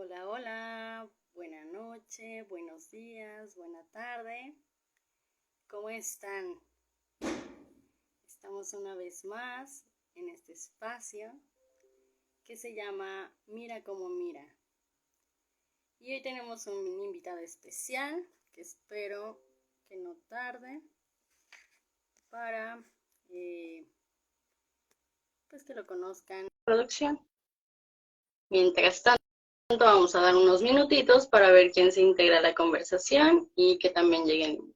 Hola, hola, buena noche, buenos días, buena tarde. ¿Cómo están? Estamos una vez más en este espacio que se llama Mira como mira. Y hoy tenemos un invitado especial que espero que no tarde para pues que lo conozcan. Producción. Mientras tanto, vamos a dar unos minutitos para ver quién se integra a la conversación y que también lleguen.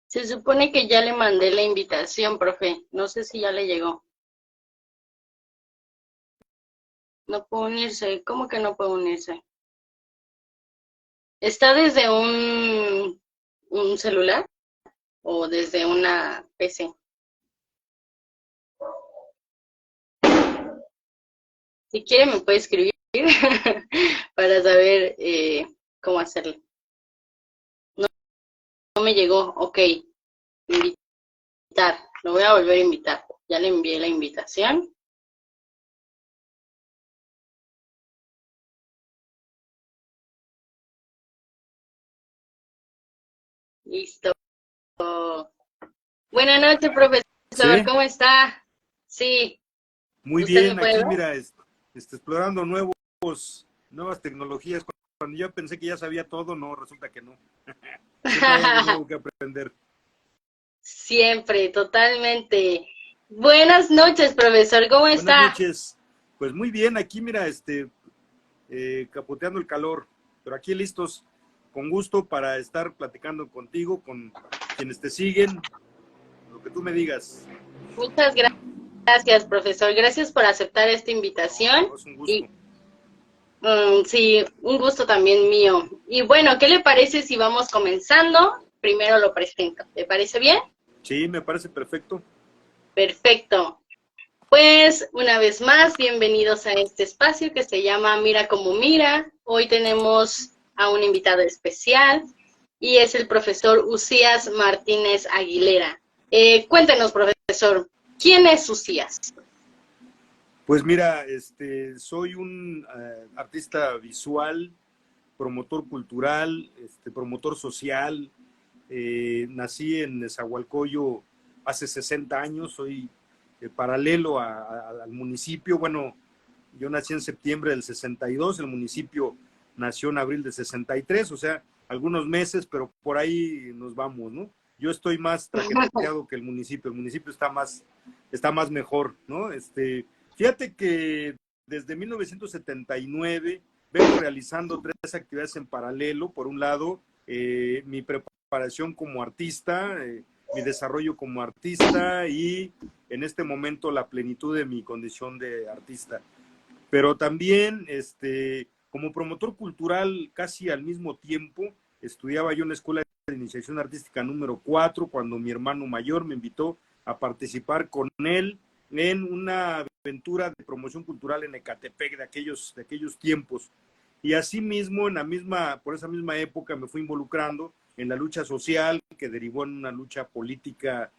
Se supone que ya le mandé la invitación, profe. No sé si ya le llegó. No puedo unirse. ¿Cómo que no puedo unirse? ¿Está desde un celular o desde una PC? Si quiere me puede escribir para saber cómo hacerlo. No me llegó. Ok. Invitar. Lo voy a volver a invitar. Ya le envié la invitación. Listo. Buenas noches, profesor. Sí, ¿Cómo está? Sí. muy ¿Usted me bien. puede Aquí, ver? mira, explorando nuevas tecnologías. Cuando yo pensé que ya sabía todo, no, resulta que no. Siempre hay algo nuevo que aprender. Siempre, totalmente. Buenas noches, profesor, ¿cómo Buenas está? noches. Pues muy bien, aquí, mira, capoteando el calor, pero aquí listos, con gusto para estar platicando contigo, con quienes te siguen, lo que tú me digas. Muchas gracias, profesor. Gracias por aceptar esta invitación. No, es un Y gusto. sí, un gusto también mío. Y bueno, ¿qué le parece si vamos comenzando? Primero lo presento. ¿Le parece bien? Sí, me parece perfecto. Perfecto. Pues una vez más, bienvenidos a este espacio que se llama Mira como mira. Hoy tenemos a un invitado especial y es el profesor Usías Martínez Aguilera. Cuéntenos, profesor, ¿quién es Usías? Pues mira, soy un artista visual, promotor cultural, promotor social. Nací en Nezahualcóyotl hace 60 años, soy paralelo al municipio. Bueno, yo nací en septiembre del 62, el municipio nació en abril del 63, o sea, algunos meses, pero por ahí nos vamos, ¿no? Yo estoy más traqueteado que el municipio está más mejor, ¿no? Fíjate que desde 1979 vengo realizando tres actividades en paralelo. Por un lado, mi preparación como artista, mi desarrollo como artista y en este momento la plenitud de mi condición de artista. Pero también, como promotor cultural, casi al mismo tiempo, estudiaba yo en la Escuela de Iniciación Artística número 4, cuando mi hermano mayor me invitó a participar con él en una aventura de promoción cultural en Ecatepec de aquellos tiempos. Y asimismo, por esa misma época, me fui involucrando en la lucha social, que derivó en una lucha política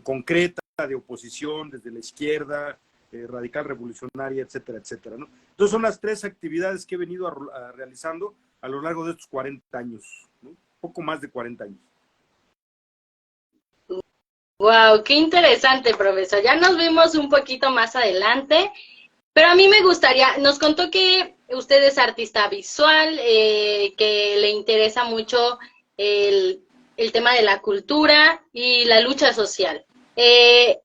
concreta, de oposición desde la izquierda, radical revolucionaria, etcétera, etcétera, ¿no? Entonces son las tres actividades que he venido realizando a lo largo de estos 40 años, ¿no? Poco más de 40 años. Wow, qué interesante, profesor. Ya nos vimos un poquito más adelante, pero a mí me gustaría, nos contó que usted es artista visual, que le interesa mucho el, el tema de la cultura y la lucha social. Eh,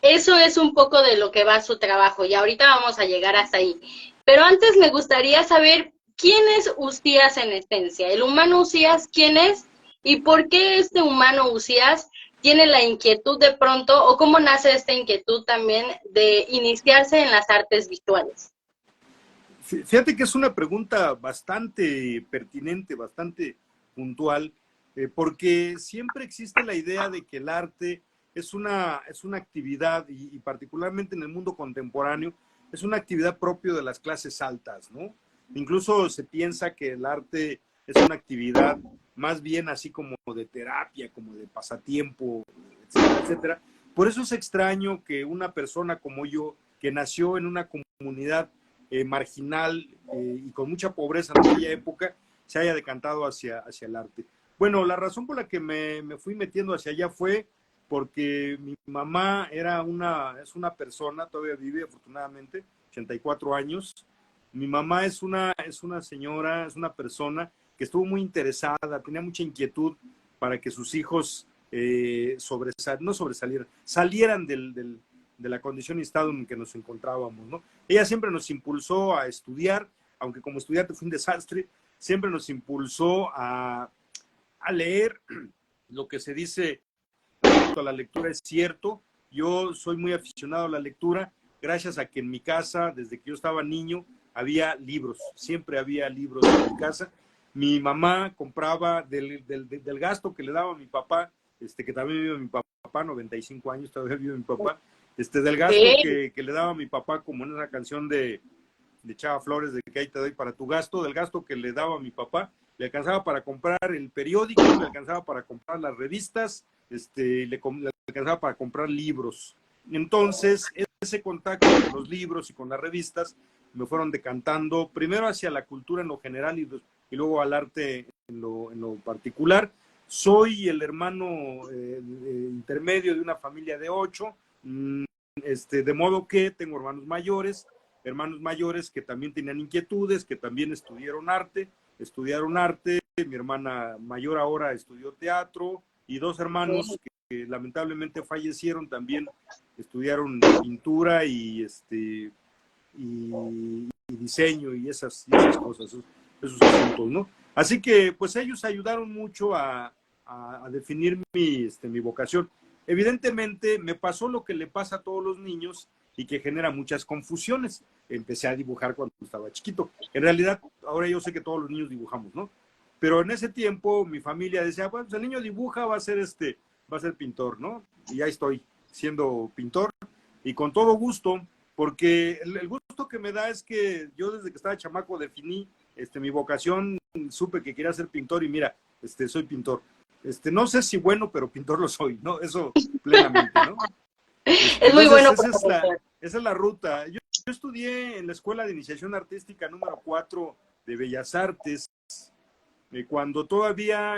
eso es un poco de lo que va su trabajo y ahorita vamos a llegar hasta ahí. Pero antes me gustaría saber quién es Usías en esencia. El humano Usías, ¿quién es? ¿Y por qué este humano Usías tiene la inquietud de pronto, o cómo nace esta inquietud también de iniciarse en las artes visuales? Fíjate que es una pregunta bastante pertinente, bastante puntual, porque siempre existe la idea de que el arte es una actividad, y particularmente en el mundo contemporáneo, es una actividad propia de las clases altas, ¿no? Incluso se piensa que el arte es una actividad más bien así como de terapia, como de pasatiempo, etcétera, etcétera. Por eso es extraño que una persona como yo, que nació en una comunidad marginal y con mucha pobreza en aquella época, se haya decantado hacia el arte. Bueno, la razón por la que me fui metiendo hacia allá fue porque mi mamá es una persona, todavía vive afortunadamente, 84 años. Mi mamá es una señora, es una persona que estuvo muy interesada, tenía mucha inquietud para que sus hijos no sobresalieran, salieran de la condición y estado en que nos encontrábamos, ¿no? Ella siempre nos impulsó a estudiar, aunque como estudiante fue un desastre, siempre nos impulsó a leer. Lo que se dice respecto a la lectura es cierto. Yo soy muy aficionado a la lectura, gracias a que en mi casa, desde que yo estaba niño, había libros, siempre había libros en mi casa. Mi mamá compraba del gasto que le daba a mi papá, que también vive mi papá, 95 años, todavía vive mi papá, del gasto que le daba a mi papá, como en esa canción de Chava Flores, de que ahí te doy para tu gasto, del gasto que le daba a mi papá, le alcanzaba para comprar el periódico, le alcanzaba para comprar las revistas, le alcanzaba para comprar libros. Entonces, ese contacto con los libros y con las revistas me fueron decantando primero hacia la cultura en lo general y luego al arte en lo particular. Soy el hermano intermedio de una familia de 8, de modo que tengo hermanos mayores que también tenían inquietudes, que también estudiaron arte. Mi hermana mayor ahora estudió teatro, y 2 hermanos que lamentablemente fallecieron también estudiaron pintura y diseño y esas cosas, esos asuntos, ¿no? Así que pues ellos ayudaron mucho a definir mi vocación. Evidentemente me pasó lo que le pasa a todos los niños y que genera muchas confusiones. Empecé a dibujar cuando estaba chiquito. En realidad, ahora yo sé que todos los niños dibujamos, ¿no? Pero en ese tiempo mi familia decía, bueno, pues el niño dibuja, va a ser pintor, ¿no? Y ahí estoy, siendo pintor, y con todo gusto, porque el gusto que me da es que yo desde que estaba chamaco definí mi vocación, supe que quería ser pintor y mira, soy pintor. No sé si bueno, pero pintor lo soy, ¿no? Eso plenamente, ¿no? Es muy Entonces, bueno. esa es la ruta. Yo estudié en la Escuela de Iniciación Artística número 4 de Bellas Artes, cuando todavía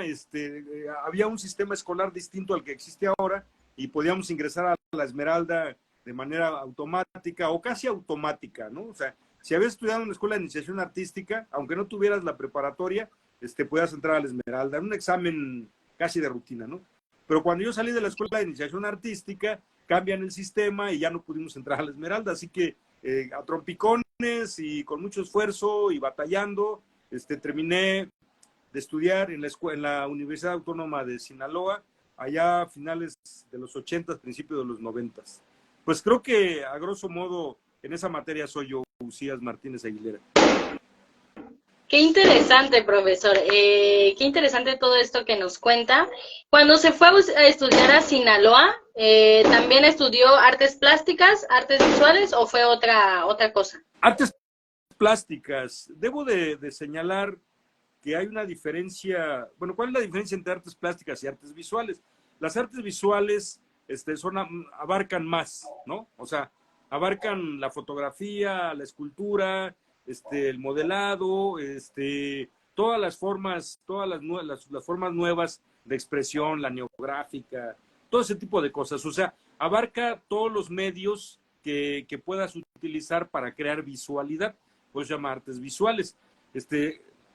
había un sistema escolar distinto al que existe ahora y podíamos ingresar a la Esmeralda de manera automática o casi automática, ¿no? O sea, si habías estudiado en la Escuela de Iniciación Artística, aunque no tuvieras la preparatoria, podías entrar a la Esmeralda, en un examen casi de rutina, ¿no? Pero cuando yo salí de la Escuela de Iniciación Artística, cambian el sistema y ya no pudimos entrar a la Esmeralda, así que a trompicones y con mucho esfuerzo y batallando, terminé de estudiar en la Universidad Autónoma de Sinaloa, allá a finales de los 80, principios de los 90. Pues creo que, a grosso modo, en esa materia soy yo, Usías Martínez Aguilera. Qué interesante, profesor. Qué interesante todo esto que nos cuenta. Cuando se fue a estudiar a Sinaloa, ¿también estudió artes plásticas, artes visuales o fue otra cosa? Artes plásticas. Debo de señalar que hay una diferencia. Bueno, ¿cuál es la diferencia entre artes plásticas y artes visuales? Las artes visuales abarcan más, ¿no? O sea, abarcan la fotografía, la escultura, el modelado, todas las formas nuevas de expresión, la neográfica, todo ese tipo de cosas. O sea, abarca todos los medios que puedas utilizar para crear visualidad. Pues se llama artes visuales.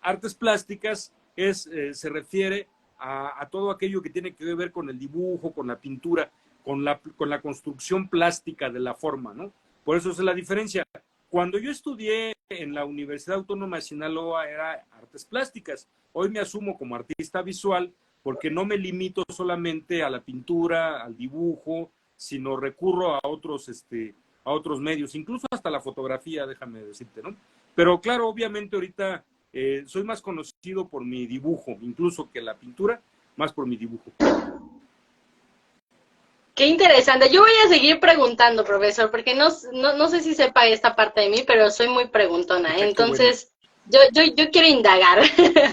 Artes plásticas se refiere a todo aquello que tiene que ver con el dibujo, con la pintura, con la construcción plástica de la forma, ¿no? Por eso es la diferencia. Cuando yo estudié en la Universidad Autónoma de Sinaloa era artes plásticas. Hoy me asumo como artista visual porque no me limito solamente a la pintura, al dibujo, sino recurro a otros medios, incluso hasta la fotografía, déjame decirte, ¿no? Pero claro, obviamente ahorita soy más conocido por mi dibujo, incluso que la pintura, más por mi dibujo. Qué interesante. Yo voy a seguir preguntando, profesor, porque no sé si sepa esta parte de mí, pero soy muy preguntona. Entonces, bueno. yo quiero indagar.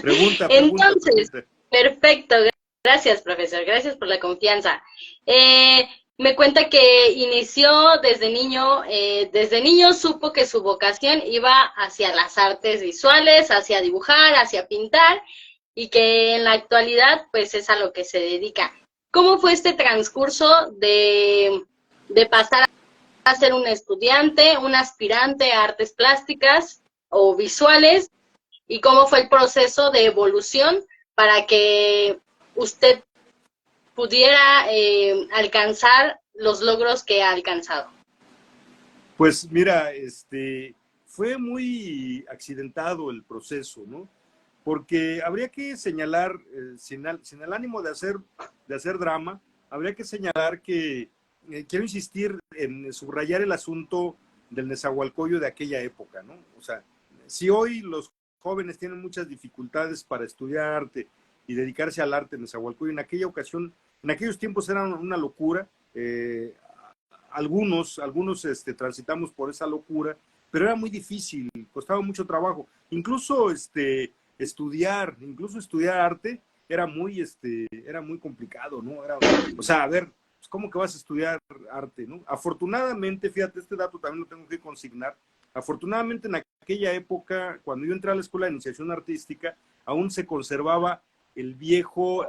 Pregunta, Entonces, pregunta. Perfecto. Gracias, profesor. Gracias por la confianza. Me cuenta que inició desde niño supo que su vocación iba hacia las artes visuales, hacia dibujar, hacia pintar, y que en la actualidad, pues, es a lo que se dedica. ¿Cómo fue este transcurso de pasar a ser un estudiante, un aspirante a artes plásticas o visuales? ¿Y cómo fue el proceso de evolución para que usted pudiera alcanzar los logros que ha alcanzado? Pues mira, fue muy accidentado el proceso, ¿no? Porque habría que señalar, sin el ánimo de hacer drama, habría que señalar que quiero insistir en subrayar el asunto del Nezahualcóyotl de aquella época, ¿no? O sea, si hoy los jóvenes tienen muchas dificultades para estudiar arte y dedicarse al arte en Nezahualcóyotl, en aquella ocasión, en aquellos tiempos era una locura. Algunos transitamos por esa locura, pero era muy difícil, costaba mucho trabajo. Incluso estudiar arte era muy complicado, ¿no? O sea, a ver, ¿cómo que vas a estudiar arte, no? Afortunadamente, fíjate, este dato también lo tengo que consignar. Afortunadamente, en aquella época, cuando yo entré a la Escuela de Iniciación Artística, aún se conservaba el viejo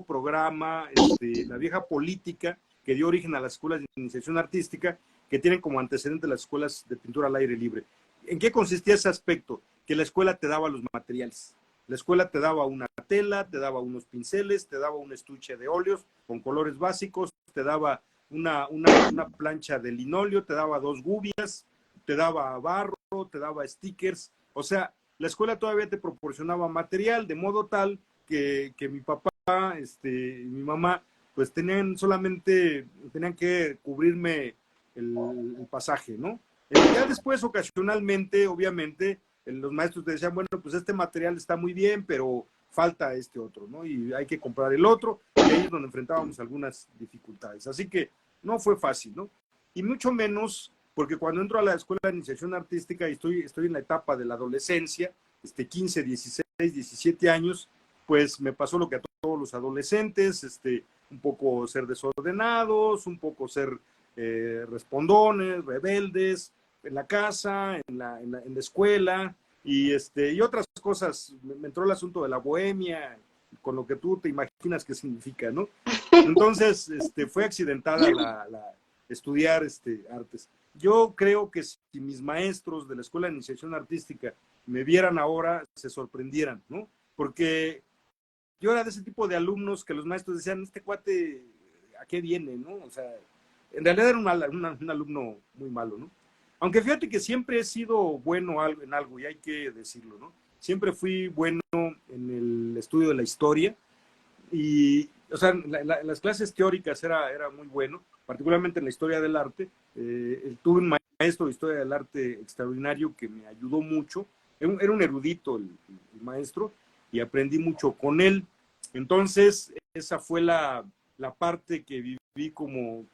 programa, la vieja política que dio origen a las escuelas de iniciación artística, que tienen como antecedente las escuelas de pintura al aire libre. ¿En qué consistía ese aspecto? Que la escuela te daba los materiales. La escuela te daba una tela, te daba unos pinceles, te daba un estuche de óleos con colores básicos, te daba una plancha de linóleo, te daba 2 gubias, te daba barro, te daba stickers. O sea, la escuela todavía te proporcionaba material, de modo tal que mi papá y mi mamá pues tenían que cubrirme el pasaje, ¿no? Ya después, ocasionalmente, obviamente, los maestros te decían, bueno, pues este material está muy bien, pero falta este otro, ¿no? Y hay que comprar el otro, y ahí es donde enfrentábamos algunas dificultades. Así que no fue fácil, ¿no? Y mucho menos, porque cuando entro a la Escuela de Iniciación Artística y estoy en la etapa de la adolescencia, 15, 16, 17 años, pues me pasó lo que a todos los adolescentes, un poco ser desordenados, un poco ser respondones, rebeldes, en la casa, en la escuela, y otras cosas. Me entró el asunto de la bohemia, con lo que tú te imaginas que significa, ¿no? Entonces, fue accidentada la estudiar artes. Yo creo que si mis maestros de la Escuela de Iniciación Artística me vieran ahora, se sorprendieran, ¿no? Porque yo era de ese tipo de alumnos que los maestros decían, este cuate, ¿a qué viene, no? O sea, en realidad era un alumno muy malo, ¿no? Aunque fíjate que siempre he sido bueno en algo, y hay que decirlo, ¿no? Siempre fui bueno en el estudio de la historia, y, o sea, las clases teóricas era muy bueno, particularmente en la historia del arte. Tuve un maestro de historia del arte extraordinario que me ayudó mucho. Era un erudito el maestro, y aprendí mucho con él. Entonces, esa fue la parte que viví como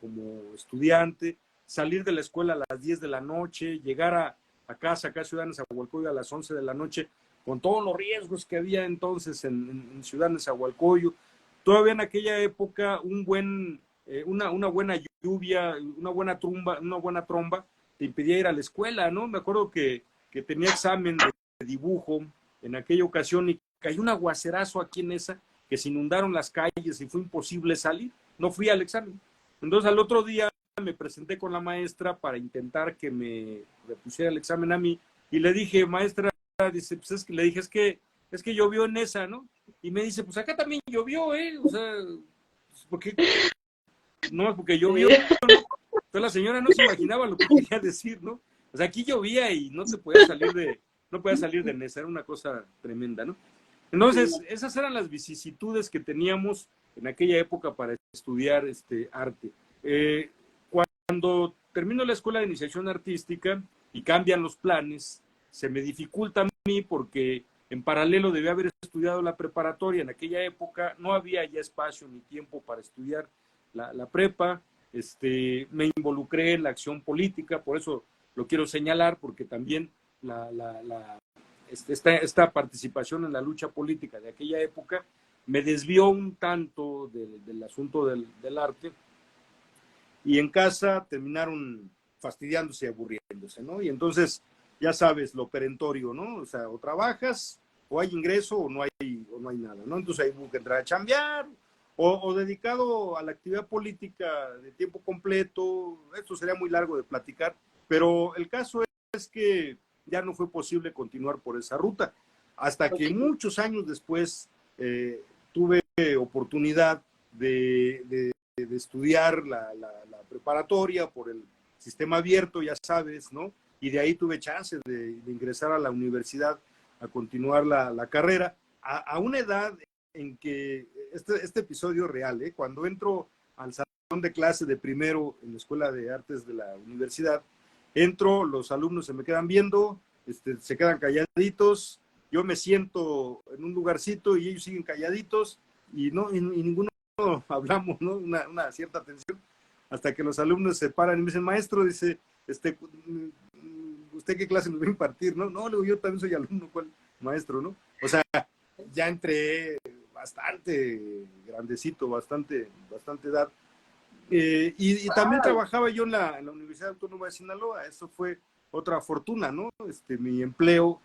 estudiante, salir de la escuela a las 10 de la noche, llegar a casa, acá en Ciudad Nezahualcóyotl, a las 11 de la noche, con todos los riesgos que había entonces en Ciudad Nezahualcóyotl. Todavía en aquella época, una buena lluvia, una buena tromba, te impedía ir a la escuela, ¿no? Me acuerdo que tenía examen de dibujo en aquella ocasión y cayó un aguacerazo aquí en esa, que se inundaron las calles y fue imposible salir. No fui al examen. Entonces, al otro día me presenté con la maestra para intentar que me repusiera el examen a mí, y le dije, maestra, dice, pues le dije, es que llovió en esa, ¿no? Y me dice, pues acá también llovió, ¿eh? O sea, ¿por qué no, porque llovió, ¿no? Entonces la señora no se imaginaba lo que quería decir, ¿no? O sea, aquí llovía y no podías salir de mesa, era una cosa tremenda, ¿no? Entonces, esas eran las vicisitudes que teníamos en aquella época para estudiar arte. Cuando termino la escuela de iniciación artística y cambian los planes, se me dificulta a mí porque en paralelo debía haber estudiado la preparatoria. En aquella época no había ya espacio ni tiempo para estudiar la prepa. Me involucré en la acción política, por eso lo quiero señalar, porque también esta participación en la lucha política de aquella época me desvió un tanto del asunto del arte, y en casa terminaron fastidiándose y aburriéndose, ¿no? Y entonces, ya sabes, lo perentorio, ¿no? O sea, o trabajas, o hay ingreso, o no hay nada, ¿no? Entonces ahí hubo que entrar a chambear, o dedicado a la actividad política de tiempo completo. Esto sería muy largo de platicar, pero el caso es que ya no fue posible continuar por esa ruta, hasta que muchos años después tuve oportunidad de estudiar la preparatoria por el sistema abierto, ya sabes, ¿no? Y de ahí tuve chance de ingresar a la universidad a continuar la carrera, a una edad en que, este episodio real, cuando entro al salón de clase de primero en la Escuela de Artes de la universidad, entro, los alumnos se me quedan viendo, se quedan calladitos, yo me siento en un lugarcito y ellos siguen calladitos, y ninguno hablamos, ¿no? Una cierta tensión, hasta que los alumnos se paran y me dicen, maestro, dice, ¿usted qué clase nos va a impartir? No, yo también soy alumno, ¿cuál maestro, no? O sea, ya entré bastante grandecito, bastante edad. Y también trabajaba yo en la Universidad Autónoma de Sinaloa. Eso fue otra fortuna, ¿no? Mi empleo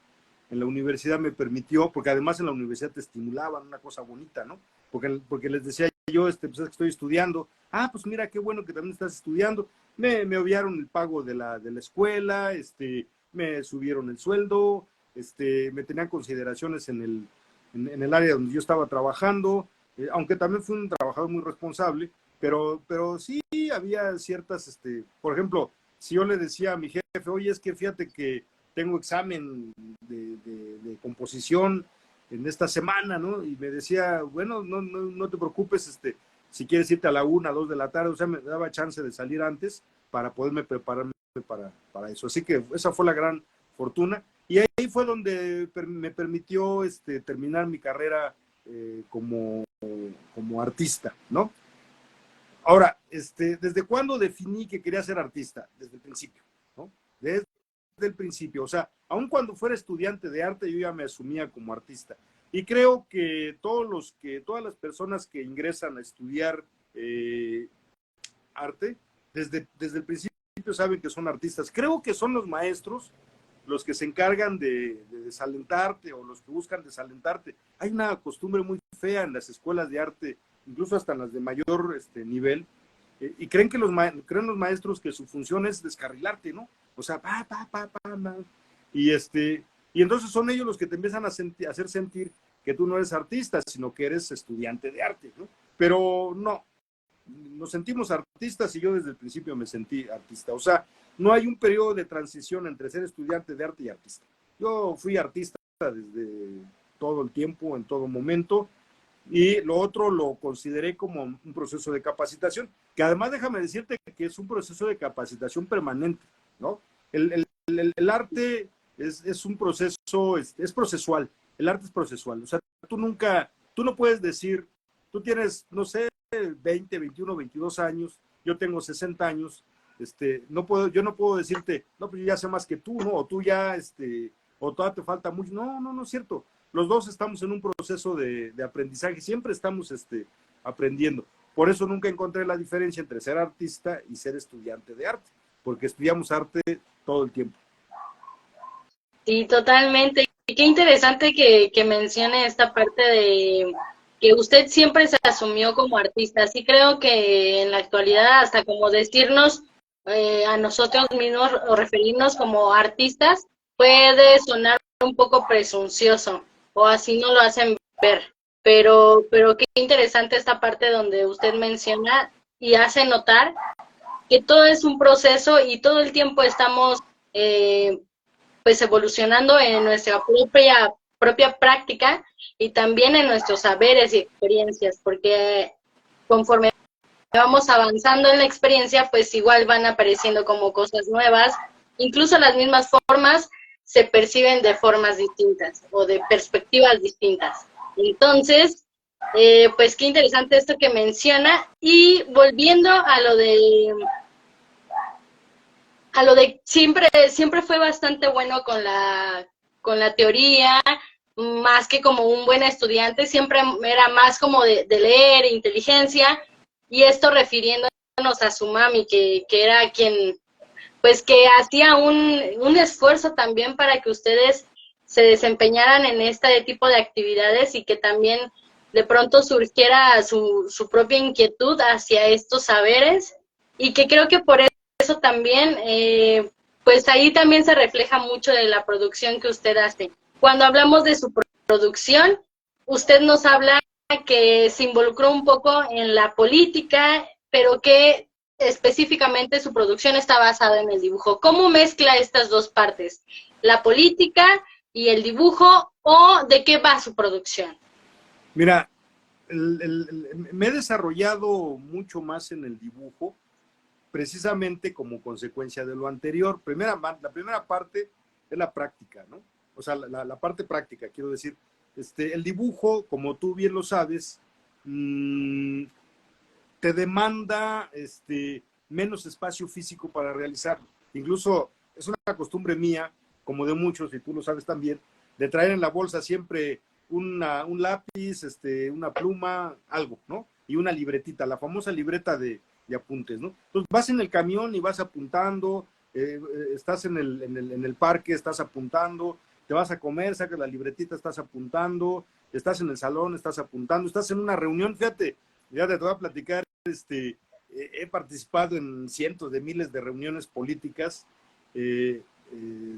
en la universidad me permitió, porque además en la universidad te estimulaban, una cosa bonita, ¿no? Porque les decía yo, pues es que estoy estudiando. Ah, pues mira, qué bueno que también estás estudiando. Me obviaron el pago de la escuela, me subieron el sueldo, me tenían consideraciones en el área donde yo estaba trabajando, aunque también fui un trabajador muy responsable, pero sí había ciertas, por ejemplo, si yo le decía a mi jefe, oye, es que fíjate que tengo examen de composición en esta semana, ¿no? Y me decía, bueno, no te preocupes, si quieres irte a la 1, 2 de la tarde, o sea, me daba chance de salir antes para poderme prepararme para eso. Así que esa fue la gran fortuna. Y ahí fue donde me permitió terminar mi carrera como artista, ¿no? Ahora, ¿desde cuándo definí que quería ser artista? Desde el principio, ¿no? Desde el principio. O sea, aun cuando fuera estudiante de arte, yo ya me asumía como artista. Y creo que todas las personas que ingresan a estudiar arte, desde el principio saben que son artistas. Creo que son los maestros los que se encargan de desalentarte, o los que buscan desalentarte. Hay una costumbre muy fea en las escuelas de arte, incluso hasta en las de mayor nivel, y creen los maestros que su función es descarrilarte, ¿no? O sea, y entonces son ellos los que te empiezan a hacer sentir que tú no eres artista, sino que eres estudiante de arte, ¿no? Pero no, nos sentimos artistas, y yo desde el principio me sentí artista. O sea, no hay un periodo de transición entre ser estudiante de arte y artista. Yo fui artista desde todo el tiempo, en todo momento, y lo otro lo consideré como un proceso de capacitación, que además déjame decirte que es un proceso de capacitación permanente, ¿no? El arte es un proceso, es procesual, el arte es procesual. O sea, tú no puedes decir, tú tienes, no sé, 20, 21, 22 años, yo tengo 60 años, yo no puedo decirte, no, pues yo ya sé más que tú, ¿no? O tú ya, o todavía te falta mucho. No es cierto. Los dos estamos en un proceso de aprendizaje, siempre estamos aprendiendo. Por eso nunca encontré la diferencia entre ser artista y ser estudiante de arte, porque estudiamos arte todo el tiempo. Sí, totalmente. Y qué interesante que mencione esta parte de que usted siempre se asumió como artista. Sí creo que en la actualidad, hasta como decirnos a nosotros mismos o referirnos como artistas, puede sonar un poco presuncioso, o así no lo hacen ver. Pero qué interesante esta parte donde usted menciona y hace notar que todo es un proceso y todo el tiempo estamos pues evolucionando en nuestra propia práctica y también en nuestros saberes y experiencias, porque conforme vamos avanzando en la experiencia, pues igual van apareciendo como cosas nuevas, incluso las mismas formas se perciben de formas distintas o de perspectivas distintas. Entonces, pues qué interesante esto que menciona. Y volviendo a lo de siempre fue bastante bueno con la teoría, más que como un buen estudiante, siempre era más como de leer, inteligencia, y esto refiriéndonos a su mami, que era quien, pues que hacía un esfuerzo también para que ustedes se desempeñaran en este tipo de actividades y que también de pronto surgiera su propia inquietud hacia estos saberes, y que creo que por eso también, pues ahí también se refleja mucho de la producción que usted hace. Cuando hablamos de su producción, usted nos habla que se involucró un poco en la política, pero que específicamente su producción está basada en el dibujo. ¿Cómo mezcla estas dos partes, la política y el dibujo, o de qué va su producción? Mira, me he desarrollado mucho más en el dibujo, precisamente como consecuencia de lo anterior. La primera parte es la práctica, ¿no? O sea, la parte práctica, quiero decir, el dibujo, como tú bien lo sabes, te demanda menos espacio físico para realizarlo. Incluso es una costumbre mía, como de muchos, y tú lo sabes también, de traer en la bolsa siempre un lápiz, una pluma, algo, ¿no? Y una libretita, la famosa libreta de apuntes, ¿no? Entonces vas en el camión y vas apuntando, estás en el parque, estás apuntando, te vas a comer, sacas la libretita, estás apuntando, estás en el salón, estás apuntando, estás en una reunión, fíjate, ya te voy a platicar, he participado en cientos de miles de reuniones políticas de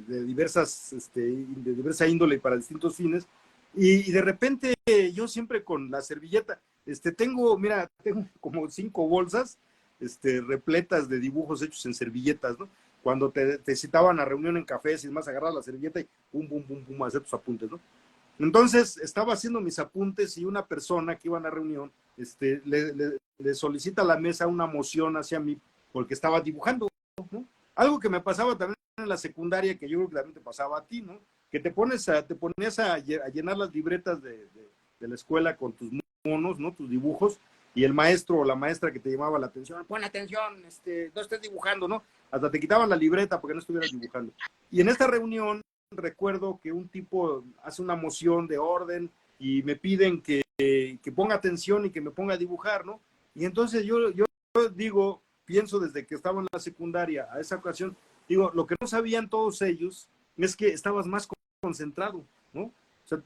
diversa índole y para distintos fines, y de repente yo siempre con la servilleta, tengo como 5 bolsas repletas de dibujos hechos en servilletas, ¿no? Cuando te citaban a reunión en cafés y demás, agarras la servilleta y pum, pum, pum, pum, hacer tus apuntes, ¿no? Entonces, estaba haciendo mis apuntes y una persona que iba a la reunión le solicita a la mesa una moción hacia mí porque estaba dibujando, ¿no? Algo que me pasaba también en la secundaria, que yo creo que también te pasaba a ti, ¿no? Que te ponías a llenar las libretas de la escuela con tus monos, ¿no? Tus dibujos, y el maestro o la maestra que te llamaba la atención, pon atención, no estés dibujando, ¿no? Hasta te quitaban la libreta porque no estuvieras dibujando. Y en esta reunión recuerdo que un tipo hace una moción de orden y me piden que ponga atención y que me ponga a dibujar, ¿no? Y entonces yo digo, pienso desde que estaba en la secundaria a esa ocasión, digo, lo que no sabían todos ellos es que estabas más concentrado, ¿no? O sea,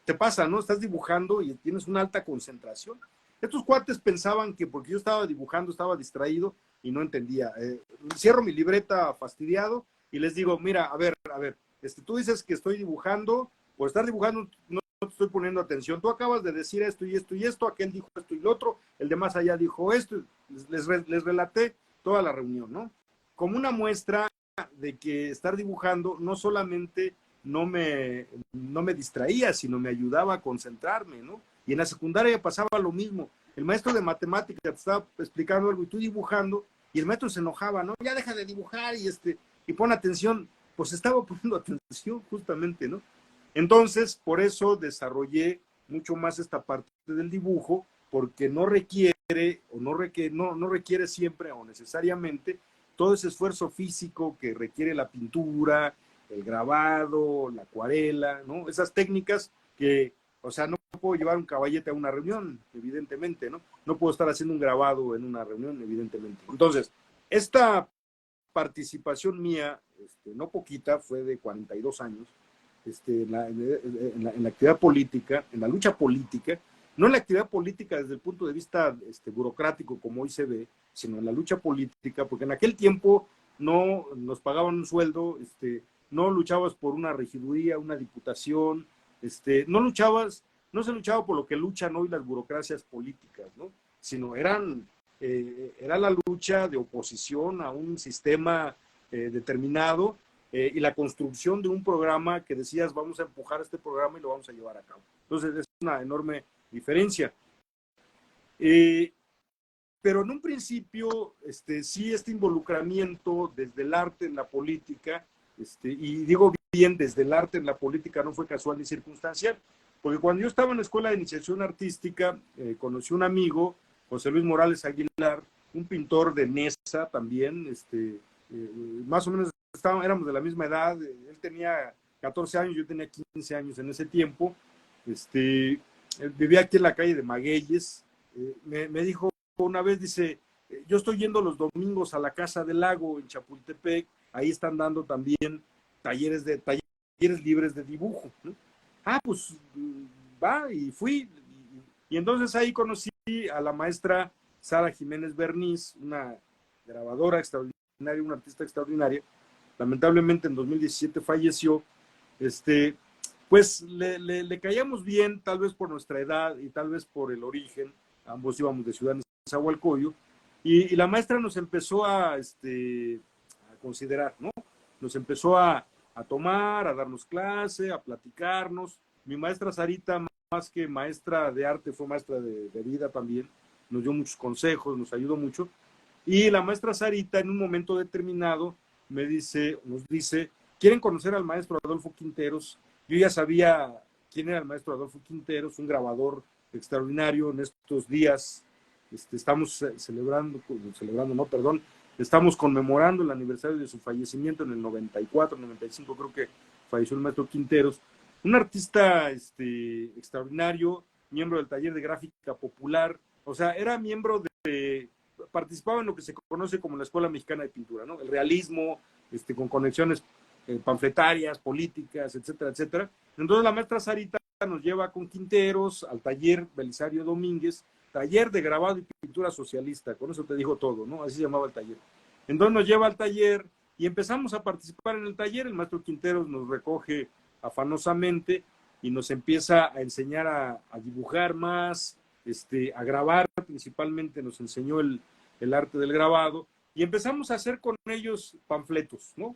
te pasa, ¿no? Estás dibujando y tienes una alta concentración. Estos cuates pensaban que porque yo estaba dibujando, estaba distraído y no entendía. Cierro mi libreta fastidiado y les digo, mira, a ver, tú dices que estoy dibujando, por estar dibujando no te estoy poniendo atención. Tú acabas de decir esto y esto y esto, aquel dijo esto y lo otro, el de más allá dijo esto. Les relaté toda la reunión, ¿no? Como una muestra de que estar dibujando no solamente no me distraía, sino me ayudaba a concentrarme, ¿no? Y en la secundaria pasaba lo mismo. El maestro de matemáticas te estaba explicando algo y tú dibujando, y el maestro se enojaba, ¿no? Ya deja de dibujar y pon atención. Pues estaba poniendo atención justamente, ¿no? Entonces, por eso desarrollé mucho más esta parte del dibujo, porque no requiere no requiere siempre o necesariamente todo ese esfuerzo físico que requiere la pintura, el grabado, la acuarela, ¿no? Esas técnicas que, o sea, no puedo llevar un caballete a una reunión, evidentemente, ¿no? No puedo estar haciendo un grabado en una reunión, evidentemente. Entonces, esta participación mía, no poquita, fue de 42 años, en la actividad política, en la lucha política, no en la actividad política desde el punto de vista burocrático como hoy se ve, sino en la lucha política, porque en aquel tiempo no nos pagaban un sueldo, no luchabas por una regiduría, una diputación, no se luchaba por lo que luchan hoy las burocracias políticas, ¿no? Sino eran era la lucha de oposición a un sistema determinado y la construcción de un programa que decías, vamos a empujar este programa y lo vamos a llevar a cabo. Entonces es una enorme diferencia. Pero en un principio, sí, este involucramiento desde el arte en la política, y digo bien, desde el arte en la política no fue casual ni circunstancial, porque cuando yo estaba en la Escuela de Iniciación Artística, conocí un amigo, José Luis Morales Aguilar, un pintor de Nesa también, más o menos éramos de la misma edad, él tenía 14 años, yo tenía 15 años en ese tiempo, él vivía aquí en la calle de Magueyes, me dijo una vez, dice, yo estoy yendo los domingos a la Casa del Lago en Chapultepec, ahí están dando también talleres libres de dibujo, ¿no? Pues va, y fui, y entonces ahí conocí a la maestra Sara Jiménez Berniz, una grabadora extraordinaria, una artista extraordinaria, lamentablemente en 2017 falleció, pues le caíamos bien, tal vez por nuestra edad y tal vez por el origen, ambos íbamos de Ciudad Nezahualcóyotl, y la maestra nos empezó a considerar, ¿no? Nos empezó a tomar, a darnos clase, a platicarnos. Mi maestra Sarita, más que maestra de arte, fue maestra de vida también, nos dio muchos consejos, nos ayudó mucho, y la maestra Sarita en un momento determinado nos dice, ¿quieren conocer al maestro Adolfo Quinteros? Yo ya sabía quién era el maestro Adolfo Quinteros, un grabador extraordinario. En estos días estamos estamos conmemorando el aniversario de su fallecimiento en el 94, 95, creo que falleció el maestro Quinteros, un artista extraordinario, miembro del taller de gráfica popular, o sea, era miembro participaba en lo que se conoce como la Escuela Mexicana de Pintura, ¿no? El realismo, con conexiones panfletarias, políticas, etcétera, etcétera. Entonces la maestra Sarita nos lleva con Quinteros al taller Belisario Domínguez, taller de grabado y pintura socialista, con eso te digo todo, ¿no? Así se llamaba el taller. Entonces nos lleva al taller y empezamos a participar en el taller, el maestro Quinteros nos recoge afanosamente y nos empieza a enseñar a dibujar más, a grabar, principalmente nos enseñó el arte del grabado, y empezamos a hacer con ellos panfletos, ¿no?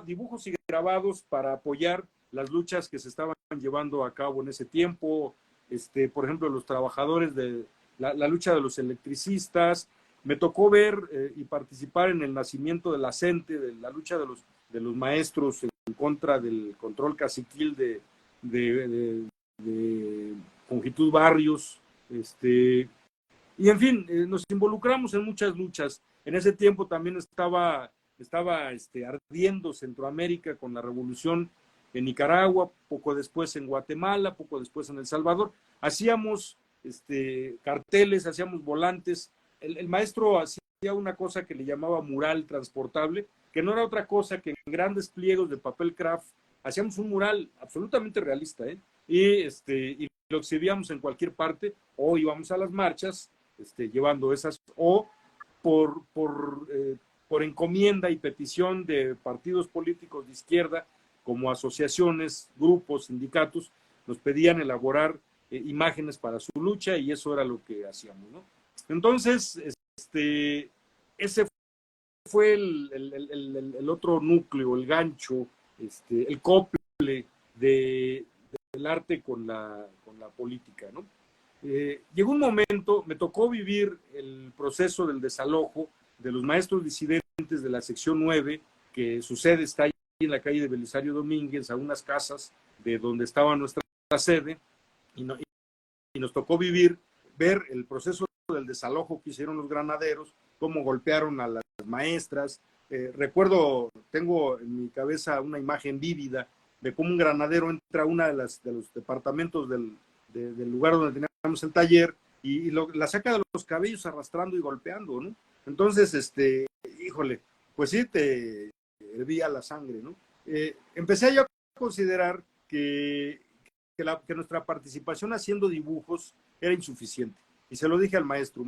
Dibujos y grabados para apoyar las luchas que se estaban llevando a cabo en ese tiempo, por ejemplo, los trabajadores de la lucha de los electricistas. Me tocó ver y participar en el nacimiento de la CENTE, de la lucha de los maestros en contra del control caciquil de Conjitud Barrios, y en fin, nos involucramos en muchas luchas. En ese tiempo también estaba ardiendo Centroamérica con la revolución en Nicaragua, poco después en Guatemala, poco después en El Salvador. Hacíamos carteles, hacíamos volantes. El maestro hacía una cosa que le llamaba mural transportable, que no era otra cosa que en grandes pliegos de papel craft hacíamos un mural absolutamente realista, y lo exhibíamos en cualquier parte, o íbamos a las marchas llevando esas, o por encomienda y petición de partidos políticos de izquierda, como asociaciones, grupos, sindicatos, nos pedían elaborar imágenes para su lucha, y eso era lo que hacíamos, ¿no? Entonces, ese fue el otro núcleo, el gancho, el cople del arte con la política, ¿no? Llegó un momento, me tocó vivir el proceso del desalojo de los maestros disidentes de la sección 9, que su sede está ahí en la calle de Belisario Domínguez, a unas casas de donde estaba nuestra sede, y nos tocó ver el proceso del desalojo que hicieron los granaderos, cómo golpearon a las maestras. Recuerdo, tengo en mi cabeza una imagen vívida de cómo un granadero entra a uno de los departamentos del lugar donde teníamos el taller y la saca de los cabellos arrastrando y golpeando, ¿no? Entonces, híjole, pues sí, te hervía la sangre, ¿no? Empecé yo a considerar que nuestra participación haciendo dibujos era insuficiente. Y se lo dije al maestro,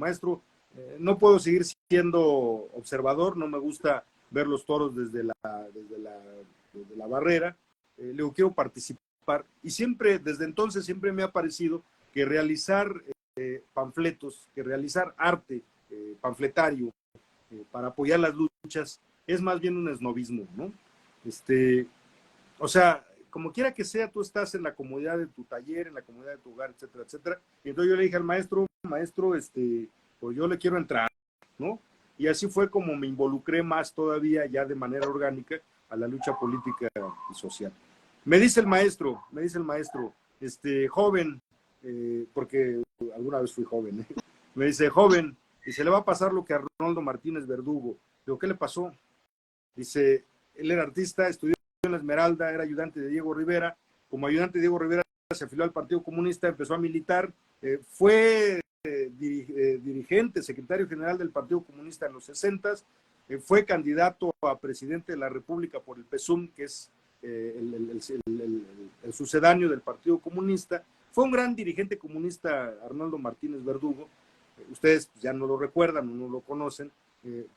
no puedo seguir siendo observador, no me gusta ver los toros desde la barrera, le digo, quiero participar. Y siempre, desde entonces, siempre me ha parecido que realizar panfletos, que realizar arte panfletario para apoyar las luchas, es más bien un esnovismo, ¿no? O sea, como quiera que sea, tú estás en la comodidad de tu taller, en la comodidad de tu hogar, etcétera, etcétera. Y entonces yo le dije al maestro, pues yo le quiero entrar, ¿no? Y así fue como me involucré más todavía, ya de manera orgánica, a la lucha política y social. Me dice el maestro, joven, porque alguna vez fui joven, ¿eh? Me dice, joven, y se le va a pasar lo que a Arnoldo Martínez Verdugo. Digo, ¿qué le pasó? Dice, él era artista, estudió en la Esmeralda, era ayudante de Diego Rivera. Como ayudante de Diego Rivera se afilió al Partido Comunista, empezó a militar, fue dirigente, secretario general del Partido Comunista en los 60s, fue candidato a presidente de la República por el PSUM, que es el sucedáneo del Partido Comunista. Fue un gran dirigente comunista, Arnoldo Martínez Verdugo. Ustedes ya no lo recuerdan o no lo conocen,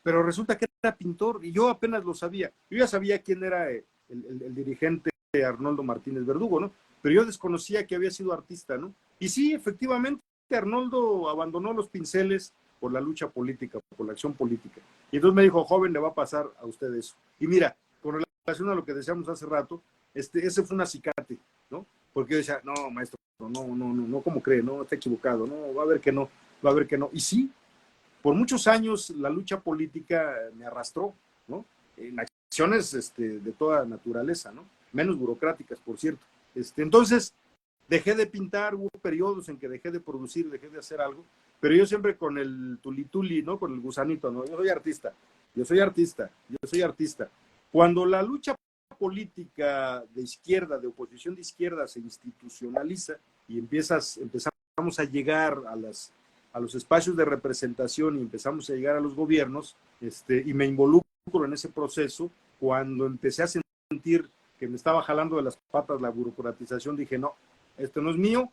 pero resulta que era pintor y yo apenas lo sabía. Yo ya sabía quién era el dirigente Arnoldo Martínez Verdugo, ¿no? Pero yo desconocía que había sido artista, ¿no? Y sí, efectivamente, Arnoldo abandonó los pinceles por la lucha política, por la acción política. Y entonces me dijo, joven, le va a pasar a usted eso. Y mira, con relación a lo que decíamos hace rato, ese fue un acicate, ¿no? Porque yo decía, no, maestro, no, ¿cómo cree? No, está equivocado, no, va a ver que no. Y sí, por muchos años la lucha política me arrastró, ¿no? En acciones de toda naturaleza, ¿no? Menos burocráticas, por cierto. Entonces, dejé de pintar, hubo periodos en que dejé de producir, dejé de hacer algo, pero yo siempre con el tulituli, ¿no? Con el gusanito, ¿no? Yo soy artista. Cuando la lucha política de izquierda, de oposición de izquierda, se institucionaliza y empezamos a llegar a los espacios de representación y empezamos a llegar a los gobiernos, y me involucro en ese proceso, cuando empecé a sentir que me estaba jalando de las patas la burocratización, dije, no, esto no es mío,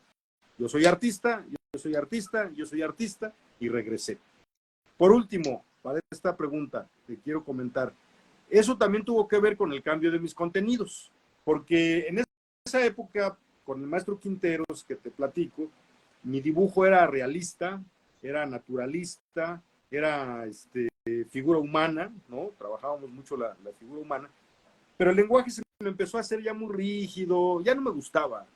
yo soy artista, y regresé. Por último, para esta pregunta que quiero comentar, eso también tuvo que ver con el cambio de mis contenidos, porque en esa época, con el maestro Quinteros, que te platico, mi dibujo era realista, era naturalista, era figura humana, ¿no? Trabajábamos mucho la figura humana, pero el lenguaje se me empezó a hacer ya muy rígido, ya no me gustaba.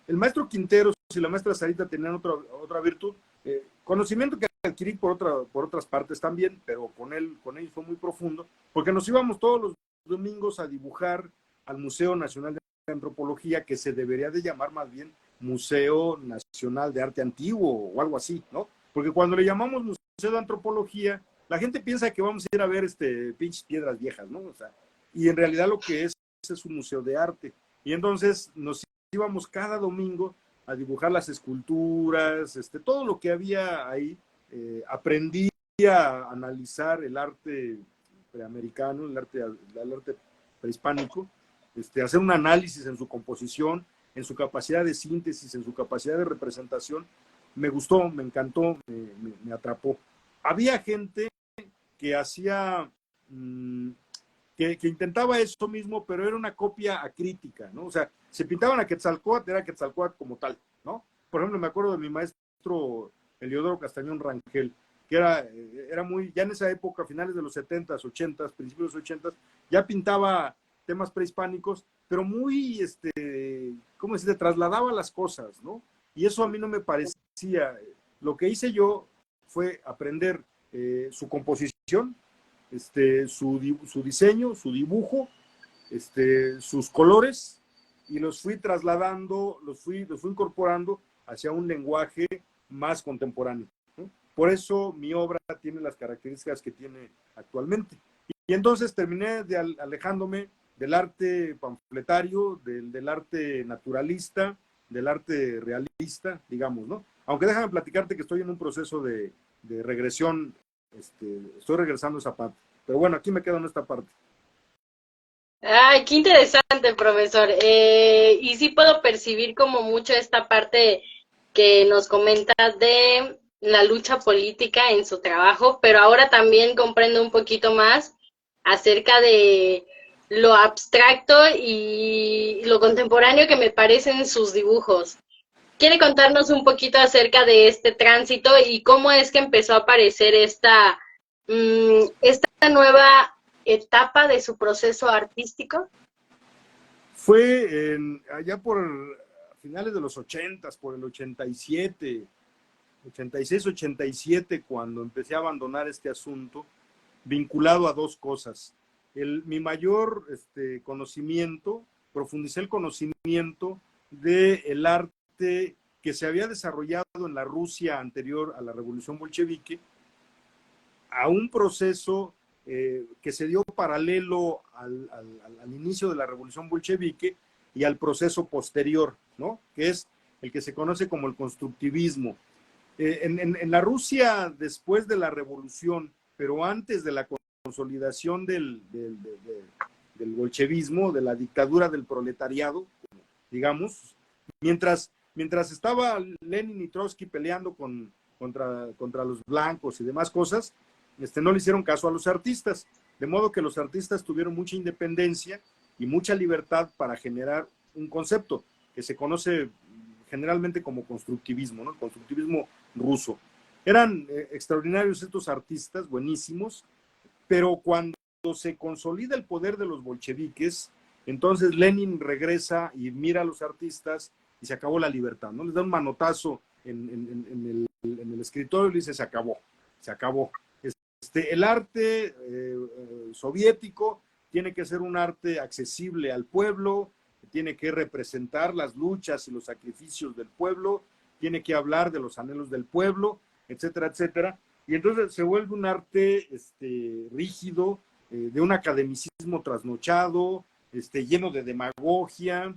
El maestro Quinteros y la maestra Sarita tenían otra virtud, conocimiento que adquirí por otras partes también, pero con ellos fue muy profundo, porque nos íbamos todos los domingos a dibujar al Museo Nacional de Antropología, que se debería de llamar más bien Museo Nacional de Arte Antiguo o algo así, ¿no? Porque cuando le llamamos Museo de Antropología, la gente piensa que vamos a ir a ver pinches piedras viejas, ¿no? O sea, y en realidad lo que es un museo de arte. Y entonces nos íbamos cada domingo a dibujar las esculturas, todo lo que había ahí. Aprendí a analizar el arte preamericano, el arte prehispánico, hacer un análisis en su composición, en su capacidad de síntesis, en su capacidad de representación. Me gustó, me encantó, me atrapó. Había gente que hacía, que intentaba eso mismo, pero era una copia acrítica, ¿no? O sea, se pintaban a Quetzalcóatl, era Quetzalcóatl como tal, ¿no? Por ejemplo, me acuerdo de mi maestro Eliodoro Castañón Rangel, que era muy, ya en esa época, finales de los 70s, 80s, principios de los 80s, ya pintaba temas prehispánicos, pero muy, ¿cómo se dice? Trasladaba las cosas, ¿no? Y eso a mí no me parecía. Lo que hice yo fue aprender su composición, su diseño, su dibujo, sus colores, y los fui trasladando, los fui incorporando hacia un lenguaje más contemporáneo, ¿no? Por eso mi obra tiene las características que tiene actualmente. Y entonces terminé alejándome del arte panfletario, del arte naturalista, del arte realista, digamos, ¿no? Aunque déjame platicarte que estoy en un proceso de regresión, estoy regresando a esa parte. Pero bueno, aquí me quedo en esta parte. Ay, qué interesante, profesor. Y sí puedo percibir como mucho esta parte que nos comenta de la lucha política en su trabajo, pero ahora también comprendo un poquito más acerca de lo abstracto y lo contemporáneo que me parecen sus dibujos. ¿quiere contarnos un poquito acerca de este tránsito y cómo es que empezó a aparecer esta nueva etapa de su proceso artístico? Fue allá por finales de los 80s, por el 87, 86, 87, cuando empecé a abandonar este asunto, vinculado a dos cosas. Mi mayor conocimiento, profundicé el conocimiento del arte que se había desarrollado en la Rusia anterior a la Revolución Bolchevique, a un proceso que se dio paralelo al inicio de la Revolución Bolchevique y al proceso posterior, ¿no? Que es el que se conoce como el constructivismo. En la Rusia después de la Revolución, pero antes de la consolidación del bolchevismo, de la dictadura del proletariado, digamos, mientras estaba Lenin y Trotsky peleando contra los blancos y demás cosas, no le hicieron caso a los artistas, de modo que los artistas tuvieron mucha independencia y mucha libertad para generar un concepto que se conoce generalmente como constructivismo, ¿no? El constructivismo ruso. Eran extraordinarios estos artistas, buenísimos, pero cuando se consolida el poder de los bolcheviques, entonces Lenin regresa y mira a los artistas y se acabó la libertad, ¿no? Les da un manotazo en el escritorio y le dice, se acabó. El arte soviético tiene que ser un arte accesible al pueblo, tiene que representar las luchas y los sacrificios del pueblo, tiene que hablar de los anhelos del pueblo, etcétera, etcétera. Y entonces se vuelve un arte rígido, de un academicismo trasnochado, lleno de demagogia,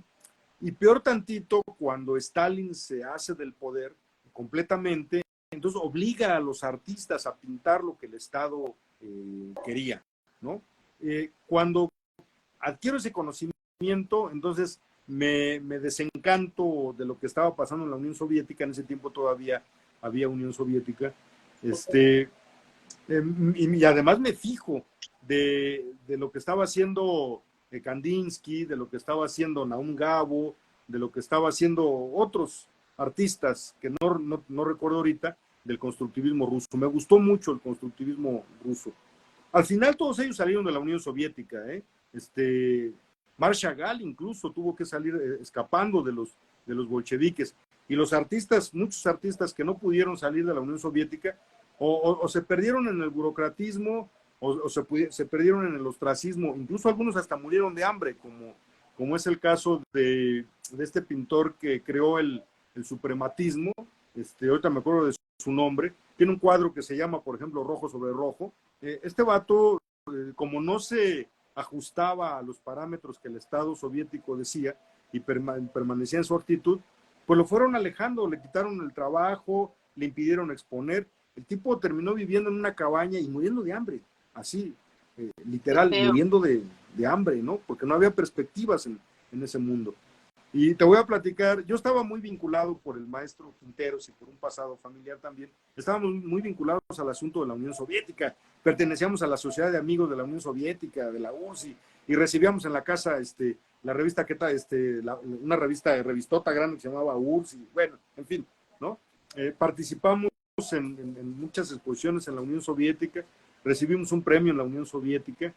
y peor tantito cuando Stalin se hace del poder completamente, entonces obliga a los artistas a pintar lo que el Estado quería, ¿no? Cuando adquiero ese conocimiento, entonces me desencanto de lo que estaba pasando en la Unión Soviética. En ese tiempo todavía había Unión Soviética, y además me fijo de lo que estaba haciendo Kandinsky, de lo que estaba haciendo Naum Gabo, de lo que estaba haciendo otros artistas que no recuerdo ahorita, del constructivismo ruso. Me gustó mucho el constructivismo ruso. Al final todos ellos salieron de la Unión Soviética, Marc Chagall incluso tuvo que salir escapando de los bolcheviques, y los artistas, muchos artistas que no pudieron salir de la Unión Soviética, o se perdieron en el burocratismo, o se perdieron en el ostracismo, incluso algunos hasta murieron de hambre, como es el caso de este pintor que creó el suprematismo, ahorita me acuerdo de su nombre, tiene un cuadro que se llama, por ejemplo, Rojo sobre Rojo. Este vato, como no se ajustaba a los parámetros que el Estado soviético decía y permanecía en su actitud, pues lo fueron alejando, le quitaron el trabajo, le impidieron exponer. El tipo terminó viviendo en una cabaña y muriendo de hambre, así, literal, muriendo de hambre, ¿no? Porque no había perspectivas en ese mundo. Y te voy a platicar, yo estaba muy vinculado por el maestro Quinteros y por un pasado familiar también, estábamos muy vinculados al asunto de la Unión Soviética, pertenecíamos a la Sociedad de Amigos de la Unión Soviética, de la URSS, y recibíamos en la casa la revista, una revistota grande que se llamaba URSS, y bueno, en fin, ¿no? Participamos en muchas exposiciones en la Unión Soviética, recibimos un premio en la Unión Soviética,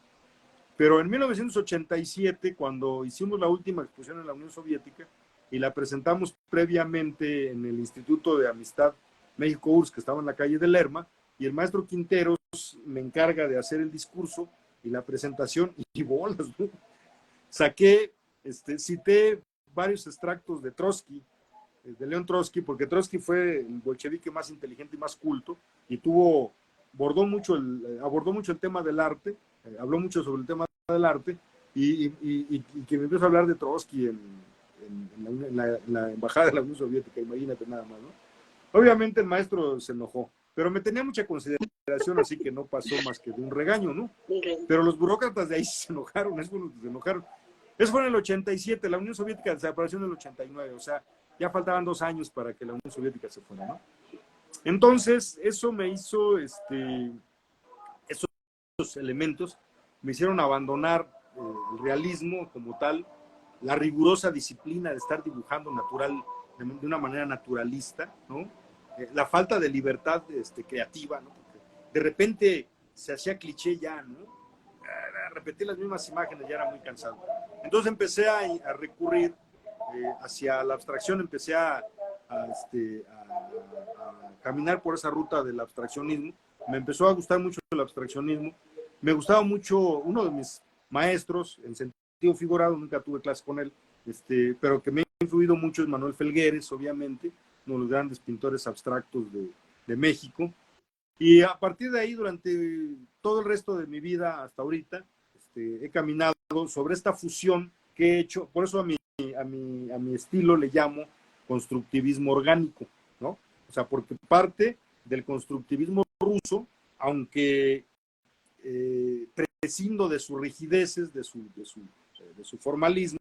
pero en 1987, cuando hicimos la última exposición en la Unión Soviética y la presentamos previamente en el Instituto de Amistad México-URSS, que estaba en la calle de Lerma, y el maestro Quinteros me encarga de hacer el discurso y la presentación, y bolas, ¿no? Cité varios extractos de Trotsky, de León Trotsky, porque Trotsky fue el bolchevique más inteligente y más culto, y abordó mucho el tema del arte, habló mucho sobre el tema del arte, y que me empezó a hablar de Trotsky en la embajada de la Unión Soviética, imagínate nada más, ¿no? Obviamente el maestro se enojó, pero me tenía mucha consideración, así que no pasó más que de un regaño, ¿no? Pero los burócratas de ahí se enojaron, Eso fue en el 87, la Unión Soviética desapareció en el 89, o sea, ya faltaban 2 años para que la Unión Soviética se fuera, ¿no? Entonces, eso me hizo, esos elementos me hicieron abandonar el realismo como tal, la rigurosa disciplina de estar dibujando de una manera naturalista, ¿no? La falta de libertad creativa, ¿no? Porque de repente se hacía cliché ya, ¿no? Repetir las mismas imágenes ya era muy cansado. Entonces empecé a recurrir hacia la abstracción, empecé a caminar por esa ruta del abstraccionismo. Me empezó a gustar mucho el abstraccionismo. Me gustaba mucho uno de mis maestros, en sentido figurado, nunca tuve clase con él, pero que me ha influido mucho es Manuel Felgueres, obviamente, uno de los grandes pintores abstractos de México. Y a partir de ahí, durante todo el resto de mi vida hasta ahorita, he caminado sobre esta fusión que he hecho. Por eso a mi estilo le llamo constructivismo orgánico, ¿no? O sea, porque parte del constructivismo ruso, aunque prescindo de sus rigideces, de su formalismo,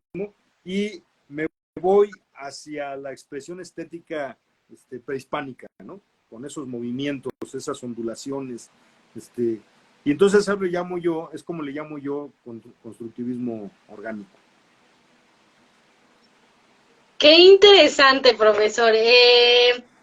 y me voy hacia la expresión estética prehispánica, ¿no? Con esos movimientos, esas ondulaciones, y entonces eso le llamo yo, es como le llamo yo constructivismo orgánico. Qué interesante, profesor.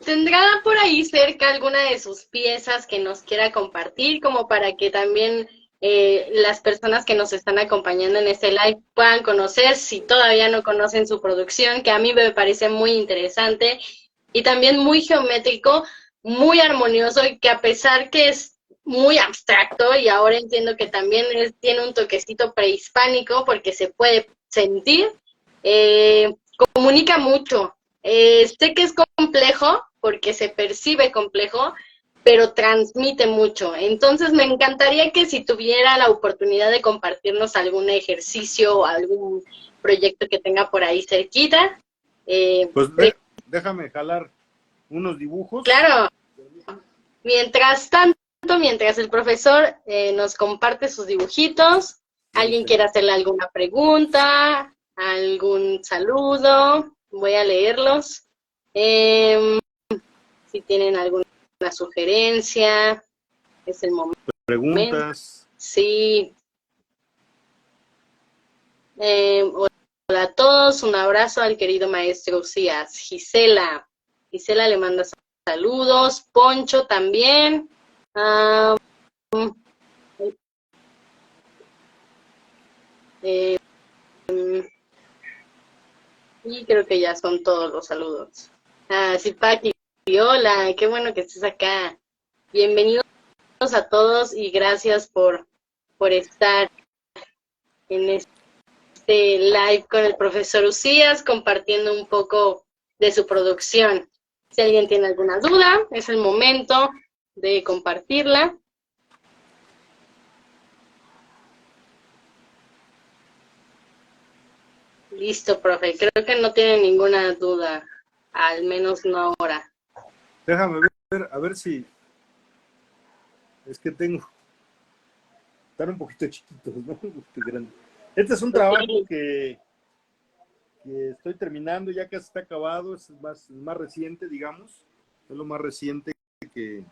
¿Tendrá por ahí cerca alguna de sus piezas que nos quiera compartir, como para que también las personas que nos están acompañando en este live puedan conocer, si todavía no conocen su producción, que a mí me parece muy interesante y también muy geométrico, muy armonioso, y que a pesar que es muy abstracto, y ahora entiendo que también tiene un toquecito prehispánico porque se puede sentir, comunica mucho. Sé que es complejo porque se percibe complejo, pero transmite mucho. Entonces me encantaría que si tuviera la oportunidad de compartirnos algún ejercicio o algún proyecto que tenga por ahí cerquita. Pues déjame jalar unos dibujos. Claro. Mientras tanto, mientras el profesor nos comparte sus dibujitos, alguien quiere hacerle alguna pregunta, algún saludo, voy a leerlos. Si tienen alguna sugerencia, es el momento. Preguntas. Sí. Hola a todos, un abrazo al querido maestro Usías. Gisela le manda saludos. Poncho también. Y creo que ya son todos los saludos. Sí, Paqui, hola, qué bueno que estés acá. Bienvenidos a todos y gracias por estar en este live con el profesor Usías, compartiendo un poco de su producción. Si alguien tiene alguna duda, es el momento de compartirla. Listo, profe. Creo que no tiene ninguna duda, al menos no ahora. Déjame ver, a ver si... Es que están un poquito chiquitos, ¿no? Este es un trabajo que estoy terminando, ya casi está acabado, es más reciente, digamos. Es lo más reciente que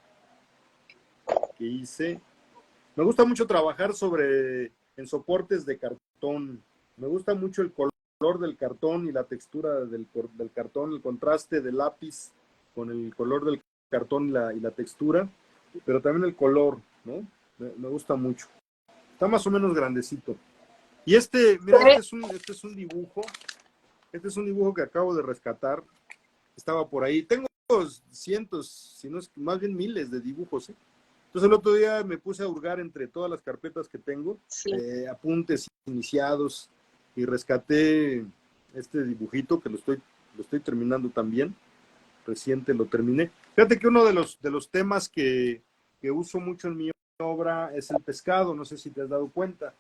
hice. Me gusta mucho trabajar en soportes de cartón. Me gusta mucho el color del cartón y la textura del cartón, el contraste del lápiz con el color del cartón y la textura, pero también el color, ¿no? Me gusta mucho. Está más o menos grandecito. Y mira, este es un dibujo. Este es un dibujo que acabo de rescatar. Estaba por ahí. Tengo cientos, si no es más bien miles de dibujos, ¿eh? Entonces el otro día me puse a hurgar entre todas las carpetas que tengo, Sí. Apuntes iniciados, y rescaté este dibujito que lo estoy terminando también. Reciente lo terminé. Fíjate que uno de los temas que uso mucho en mi obra es el pescado, no sé si te has dado cuenta.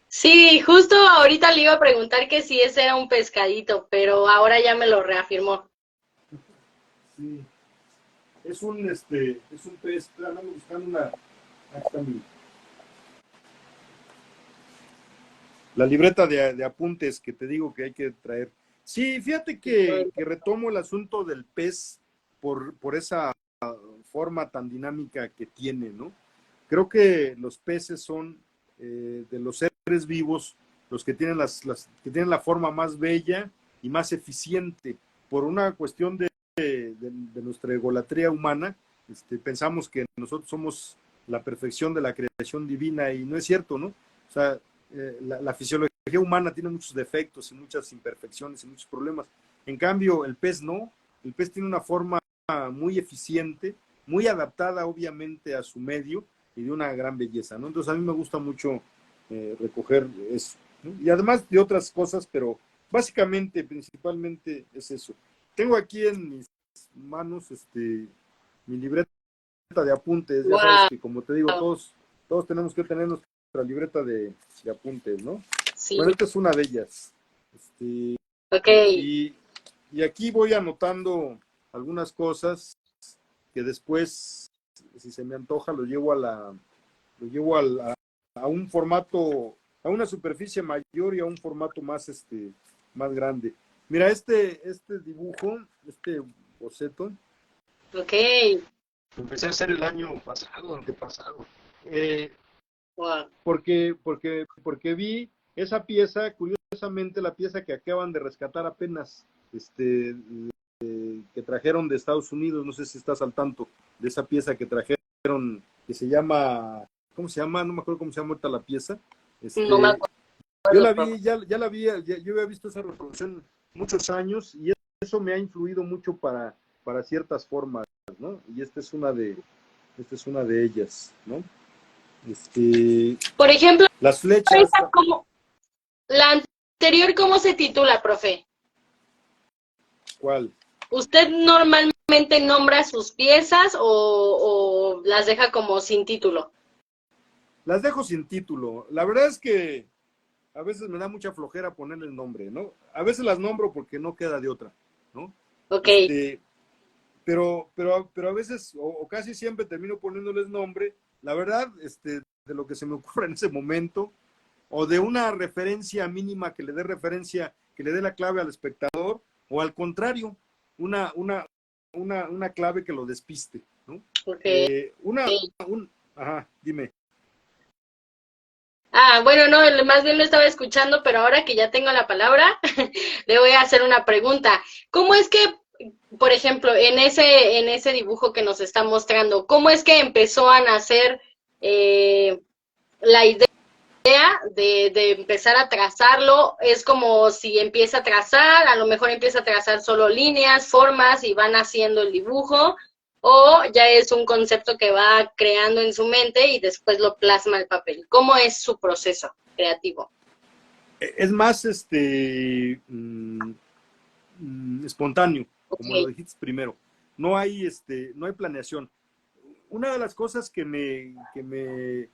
Sí, justo ahorita le iba a preguntar que si ese era un pescadito, pero ahora ya me lo reafirmó. Sí. Es un pez, andando buscando una... Aquí está la libreta de apuntes que te digo que hay que traer. Sí, fíjate que retomo el asunto del pez por esa forma tan dinámica que tiene, ¿no? Creo que los peces son de los seres vivos los que tienen que tienen la forma más bella y más eficiente, por una cuestión de nuestra egolatría humana, pensamos que nosotros somos la perfección de la creación divina y no es cierto, ¿no? O sea, la fisiología humana tiene muchos defectos y muchas imperfecciones y muchos problemas. En cambio, el pez no. El pez tiene una forma muy eficiente, muy adaptada obviamente a su medio y de una gran belleza, ¿no? Entonces a mí me gusta mucho recoger eso, ¿no? Y además de otras cosas, pero básicamente, principalmente es eso. Tengo aquí en mis manos mi libreta de apuntes. Ya sabes Wow. que, como te digo, todos tenemos que tener nuestra libreta de apuntes, ¿no? Sí. Bueno, esta es una de ellas. Ok. Y aquí voy anotando algunas cosas que después, si se me antoja, lo llevo a un formato, a una superficie mayor y a un formato más grande. Mira, este dibujo, este boceto, Ok. empecé a hacer el año pasado, antepasado. Wow. Porque vi esa pieza, curiosamente la pieza que acaban de rescatar apenas, que trajeron de Estados Unidos, no sé si estás al tanto de esa pieza que trajeron, que se llama, ¿cómo se llama? No me acuerdo cómo se llama ahorita la pieza. No me acuerdo. Yo la vi, ya la vi, yo había visto esa reproducción muchos años y eso me ha influido mucho para ciertas formas, ¿no? Y esta es una de ellas, ¿no? Por ejemplo, Las flechas. La anterior, ¿cómo se titula, profe? ¿Cuál? ¿Usted normalmente nombra sus piezas o las deja como sin título? Las dejo sin título. La verdad es que a veces me da mucha flojera ponerle el nombre, ¿no? A veces las nombro porque no queda de otra, ¿no? Ok. Pero a veces, o casi siempre termino poniéndoles nombre, la verdad, de lo que se me ocurre en ese momento, o de una referencia mínima que le dé la clave al espectador, o al contrario, una clave que lo despiste, ¿no? Ok. Ajá, dime. Bueno, no, más bien lo estaba escuchando, pero ahora que ya tengo la palabra, le voy a hacer una pregunta. ¿Cómo es que, por ejemplo, en ese dibujo que nos está mostrando, cómo es que empezó a nacer la idea de empezar a trazarlo? Es como si empieza a trazar, a lo mejor empieza a trazar solo líneas, formas y van haciendo el dibujo, o ya es un concepto que va creando en su mente y después lo plasma al papel. ¿Cómo es su proceso creativo? Es más espontáneo, como lo Okay. dijiste primero. No hay planeación. Una de las cosas que me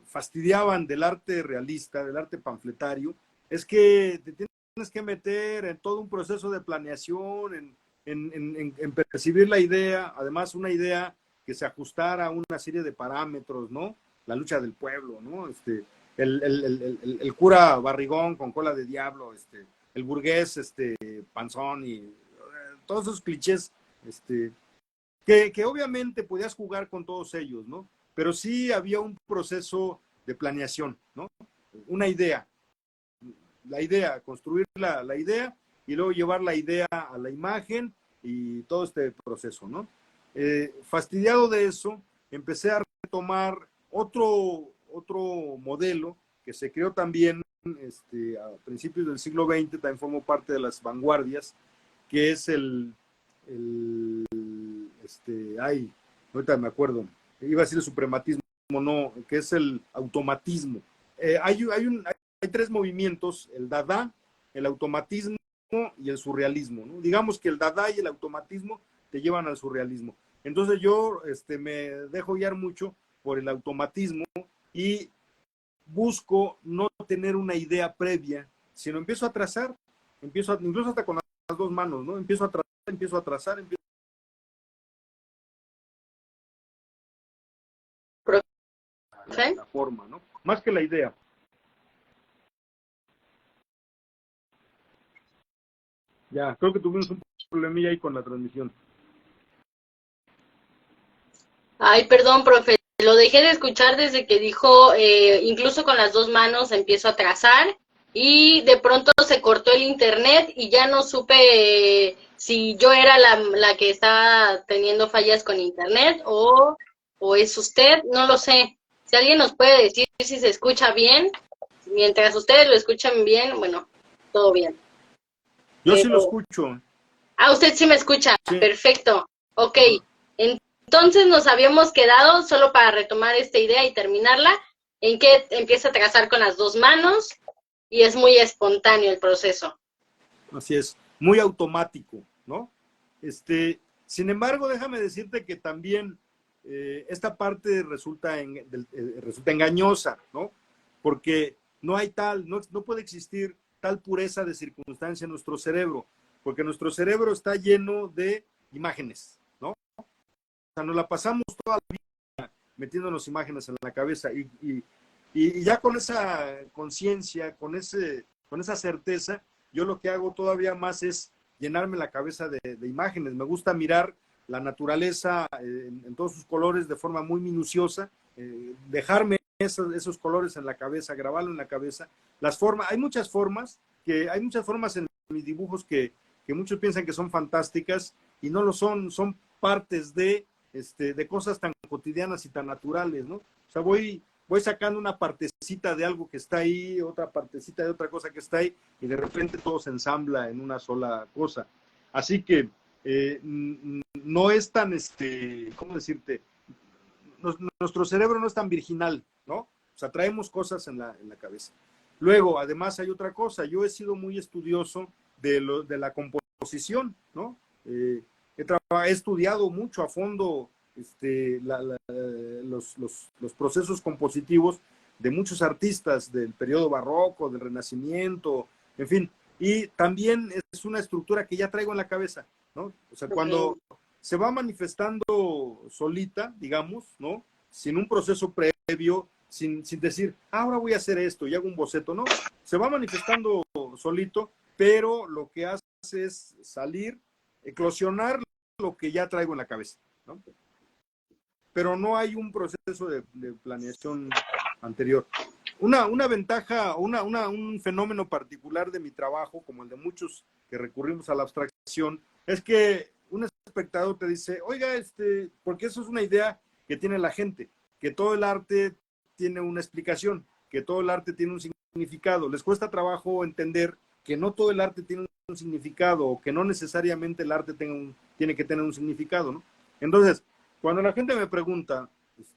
fastidiaban del arte realista, del arte panfletario, es que te tienes que meter en todo un proceso de planeación, en percibir la idea, además una idea que se ajustara a una serie de parámetros, ¿no? La lucha del pueblo, ¿no? El cura barrigón con cola de diablo, el burgués panzón y todos esos clichés que obviamente podías jugar con todos ellos, ¿no? Pero sí había un proceso de planeación, ¿no? Una idea, construir la idea y luego llevar la idea a la imagen y todo este proceso, ¿no? Fastidiado de eso, empecé a retomar otro modelo que se creó también a principios del siglo XX, también formó parte de las vanguardias, que es ahorita me acuerdo, iba a decir el suprematismo, no, que es el automatismo. Hay tres movimientos: el Dada, el automatismo y el surrealismo, ¿no? Digamos que el Dada y el automatismo te llevan al surrealismo. Entonces yo me dejo guiar mucho por el automatismo y busco no tener una idea previa, sino empiezo a trazar, incluso hasta con las dos manos, ¿no? Empiezo a trazar. La forma, ¿no? Más que la idea. Ya, creo que tuvimos un problemilla ahí con la transmisión. Ay, perdón, profe, lo dejé de escuchar desde que dijo, incluso con las dos manos empiezo a trazar y de pronto se cortó el internet y ya no supe si yo era la que estaba teniendo fallas con internet o es usted, no lo sé. Si alguien nos puede decir si se escucha bien, mientras ustedes lo escuchan bien, bueno, todo bien. Yo sí lo Pero, escucho. usted sí me escucha, Sí. perfecto. Ok, Ajá. entonces nos habíamos quedado, solo para retomar esta idea y terminarla, en que empieza a trazar con las dos manos y es muy espontáneo el proceso. Así es, muy automático, ¿no? Sin embargo, déjame decirte que también esta parte resulta engañosa, ¿no? Porque no hay no puede existir tal pureza de circunstancia en nuestro cerebro, porque nuestro cerebro está lleno de imágenes, ¿no? O sea, nos la pasamos toda la vida metiéndonos imágenes en la cabeza y ya con esa conciencia, con esa certeza, yo lo que hago todavía más es llenarme la cabeza de imágenes. Me gusta mirar la naturaleza en todos sus colores de forma muy minuciosa, dejarme esos colores en la cabeza, grabarlo en la cabeza. Las formas, hay muchas formas en mis dibujos que muchos piensan que son fantásticas y no lo son, son partes de cosas tan cotidianas y tan naturales, ¿no? O sea, voy sacando una partecita de algo que está ahí, otra partecita de otra cosa que está ahí, y de repente todo se ensambla en una sola cosa. Así que no es tan, ¿cómo decirte? Nuestro cerebro no es tan virginal, ¿no? O sea, traemos cosas en la cabeza. Luego, además, hay otra cosa. Yo he sido muy estudioso de la composición, ¿no? He estudiado mucho a fondo los procesos compositivos de muchos artistas del periodo barroco, del Renacimiento, en fin. Y también es una estructura que ya traigo en la cabeza, ¿no? O sea, cuando se va manifestando solita, digamos, ¿no? Sin un proceso previo, sin decir, ahora voy a hacer esto y hago un boceto, ¿no? Se va manifestando solito, pero lo que hace es salir, eclosionar lo que ya traigo en la cabeza, ¿no? Pero no hay un proceso de planeación anterior. Una ventaja, un fenómeno particular de mi trabajo, como el de muchos que recurrimos a la abstracción, es que un espectador te dice, oiga, porque eso es una idea que tiene la gente, que todo el arte tiene una explicación, que todo el arte tiene un significado. Les cuesta trabajo entender que no todo el arte tiene un significado o que no necesariamente el arte tiene que tener un significado, ¿no? Entonces, cuando la gente me pregunta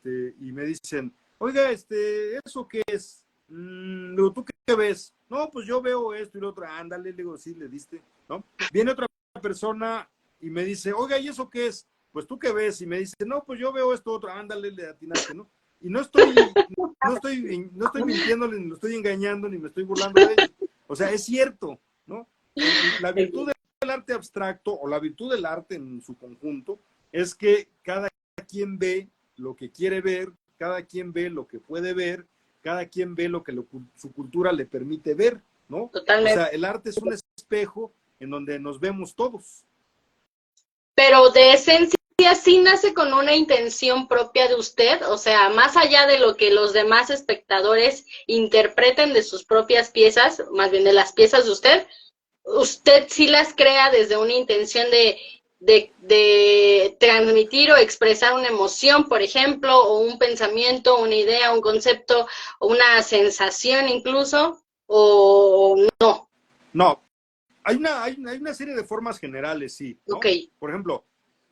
y me dicen, oiga, ¿eso qué es? Digo, ¿tú qué ves? No, pues yo veo esto y lo otro. Ándale, le digo, sí, le diste, ¿no? Viene otra persona y me dice, oiga, ¿y eso qué es? Pues tú qué ves, y me dice, no, pues yo veo esto otro. Ándale, le atinaste, ¿no? Y no estoy mintiéndole, ni lo estoy engañando, ni me estoy burlando de ellos. O sea, es cierto, ¿no? La virtud del arte abstracto o la virtud del arte en su conjunto es que cada quien ve lo que quiere ver, cada quien ve lo que puede ver, cada quien ve lo que su cultura le permite ver, ¿no? O Totalmente. sea, el arte es un espejo en donde nos vemos todos. Pero de esencia sí nace con una intención propia de usted, o sea, más allá de lo que los demás espectadores interpreten de sus propias piezas, más bien de las piezas de usted sí las crea desde una intención de transmitir o expresar una emoción, por ejemplo, o un pensamiento, una idea, un concepto, o una sensación incluso, o no. No, hay una serie de formas generales, sí, Ok, ¿no? Por ejemplo,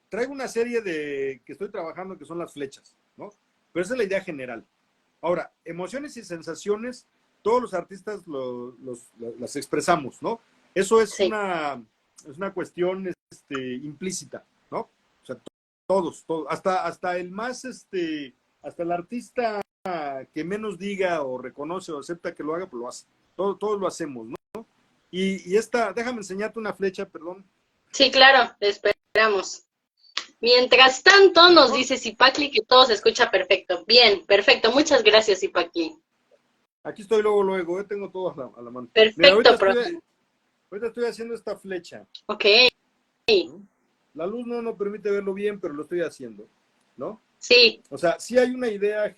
traigo una serie que estoy trabajando que son las flechas, ¿no? Pero esa es la idea general. Ahora, emociones y sensaciones, todos los artistas las expresamos, ¿no? Eso sí. es una cuestión implícita, ¿no? O sea, todos, hasta el más, hasta el artista que menos diga o reconoce o acepta que lo haga, pues lo hace. Todos lo hacemos, ¿no? Y déjame enseñarte una flecha, perdón. Sí, claro, esperamos. Mientras tanto, nos dice Zipacli que todo se escucha perfecto. Bien, perfecto. Muchas gracias, Zipacli. Aquí estoy luego, tengo todo a la mano. Mira, Perfecto, profe. ahorita estoy haciendo esta flecha, Ok, ¿no? La luz no permite verlo bien, pero lo estoy haciendo, ¿no? sí, O sea, sí hay una idea